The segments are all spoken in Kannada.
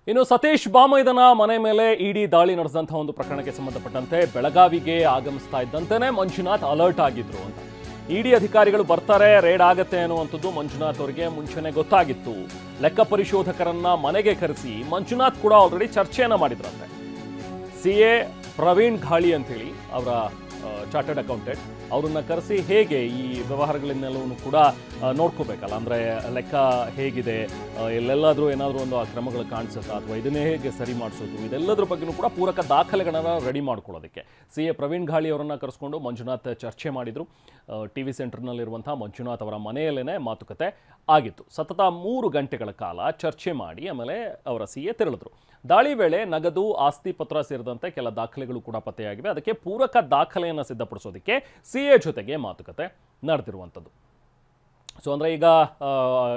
ಇನ್ನು ಸತೀಶ್ ಬಾಮೈದನ ಮನೆ ಮೇಲೆ ಇಡಿ ದಾಳಿ ನಡೆಸಿದಂತಹ ಒಂದು ಪ್ರಕರಣಕ್ಕೆ ಸಂಬಂಧಪಟ್ಟಂತೆ ಬೆಳಗಾವಿಗೆ ಆಗಮಿಸ್ತಾ ಇದ್ದಂತೆಯೇ ಮಂಜುನಾಥ್ ಅಲರ್ಟ್ ಆಗಿದ್ರು ಅಂತ. ಇಡಿ ಅಧಿಕಾರಿಗಳು ಬರ್ತಾರೆ, ರೇಡ್ ಆಗತ್ತೆ ಅನ್ನುವಂಥದ್ದು ಮಂಜುನಾಥ್ ಅವರಿಗೆ ಮುಂಚೆನೆ ಗೊತ್ತಾಗಿತ್ತು. ಲೆಕ್ಕ ಪರಿಶೋಧಕರನ್ನ ಮನೆಗೆ ಕರೆಸಿ ಮಂಜುನಾಥ್ ಕೂಡ ಆಲ್ರೆಡಿ ಚರ್ಚೆಯನ್ನ ಮಾಡಿದ್ರಂತೆ. CA ಪ್ರವೀಣ್ ಘಾಳಿ ಅಂತೇಳಿ ಅವರ ಚಾರ್ಟರ್ಡ್ ಅಕೌಂಟೆಂಟ್ ಅವರನ್ನ ಕರೆಸಿ ಹೇಗೆ ಈ ವ್ಯವಹಾರಗಳನ್ನೆಲ್ಲವೂ ಕೂಡ ನೋಡ್ಕೋಬೇಕಲ್ಲ, ಅಂದರೆ ಲೆಕ್ಕ ಹೇಗಿದೆ, ಎಲ್ಲೆಲ್ಲಾದರೂ ಏನಾದರೂ ಒಂದು ಕ್ರಮಗಳು ಕಾಣಿಸುತ್ತಾ ಅಥವಾ ಇದನ್ನೇ ಹೇಗೆ ಸರಿ ಮಾಡಿಸೋದು, ಇದೆಲ್ಲದ್ರ ಬಗ್ಗೆಯೂ ಕೂಡ ಪೂರಕ ದಾಖಲೆಗಳನ್ನು ರೆಡಿ ಮಾಡ್ಕೊಳ್ಳೋದಕ್ಕೆ CA ಪ್ರವೀಣ್ ಘಾಳಿ ಅವರನ್ನು ಕರೆಸ್ಕೊಂಡು ಮಂಜುನಾಥ್ ಚರ್ಚೆ ಮಾಡಿದರು. TV ಸೆಂಟರ್ನಲ್ಲಿರುವಂಥ ಮಂಜುನಾಥ್ ಅವರ ಮನೆಯಲ್ಲೇ ಮಾತುಕತೆ ಆಗಿತ್ತು. ಸತತ 3 ಗಂಟೆಗಳ ಕಾಲ ಚರ್ಚೆ ಮಾಡಿ ಆಮೇಲೆ ಅವರ CA ತೆರಳಿದ್ರು. ದಾಳಿ ವೇಳೆ ನಗದು, ಆಸ್ತಿ ಪತ್ರ ಸೇರಿದಂತೆ ಕೆಲ ದಾಖಲೆಗಳು ಕೂಡ ಪತ್ತೆಯಾಗಿವೆ. ಅದಕ್ಕೆ ಪೂರಕ ದಾಖಲೆಯನ್ನು ಸಿದ್ಧಪಡಿಸೋದಕ್ಕೆ CA ಜೊತೆಗೆ ಮಾತುಕತೆ ನಡೆದಿರುವಂಥದ್ದು. ಸೊ ಅಂದರೆ ಈಗ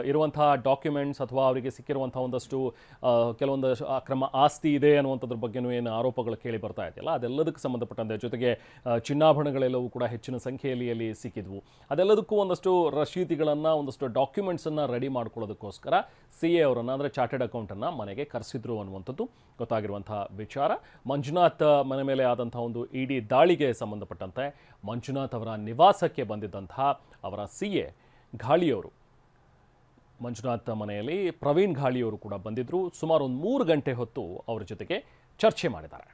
ಇರುವಂತಹ ಡಾಕ್ಯುಮೆಂಟ್ಸ್ ಅಥವಾ ಅವರಿಗೆ ಸಿಕ್ಕಿರುವಂಥ ಒಂದಷ್ಟು ಕೆಲವೊಂದು ಅಕ್ರಮ ಆಸ್ತಿ ಇದೆ ಅನ್ನುವಂಥದ್ರ ಬಗ್ಗೆನೂ ಏನು ಆರೋಪಗಳು ಕೇಳಿ ಬರ್ತಾ ಇದೆಯಲ್ಲ, ಅದೆಲ್ಲದಕ್ಕೆ ಸಂಬಂಧಪಟ್ಟಂತೆ ಜೊತೆಗೆ ಚಿನ್ನಾಭರಣಗಳೆಲ್ಲವೂ ಕೂಡ ಹೆಚ್ಚಿನ ಸಂಖ್ಯೆಯಲ್ಲಿ ಅಲ್ಲಿ ಸಿಕ್ಕಿದ್ವು. ಅದೆಲ್ಲದಕ್ಕೂ ಒಂದಷ್ಟು ರಶೀದಿಗಳನ್ನು, ಒಂದಷ್ಟು ಡಾಕ್ಯುಮೆಂಟ್ಸನ್ನು ರೆಡಿ ಮಾಡ್ಕೊಳ್ಳೋದಕ್ಕೋಸ್ಕರ CA ಅವರನ್ನು, ಅಂದರೆ ಚಾರ್ಟೆಡ್ ಅಕೌಂಟನ್ನು ಮನೆಗೆ ಕರೆಸಿದ್ರು ಅನ್ನುವಂಥದ್ದು ಗೊತ್ತಾಗಿರುವಂಥ ವಿಚಾರ. ಮಂಜುನಾಥ್ ಮನೆ ಮೇಲೆ ಆದಂಥ ಒಂದು ಇಡಿ ದಾಳಿಗೆ ಸಂಬಂಧಪಟ್ಟಂತೆ ಮಂಜುನಾಥ್ ಅವರ ನಿವಾಸಕ್ಕೆ ಬಂದಿದ್ದಂತಹ ಅವರ CA ಘಾಳಿಯವರು, ಮಂಜುನಾಥ್ ಮನೆಯಲ್ಲಿ ಪ್ರವೀಣ್ ಘಾಳಿಯವರು ಕೂಡ ಬಂದಿದ್ದರು. ಸುಮಾರು ಒಂದು 3 ಗಂಟೆ ಹೊತ್ತು ಅವರ ಜೊತೆಗೆ ಚರ್ಚೆ ಮಾಡಿದ್ದಾರೆ.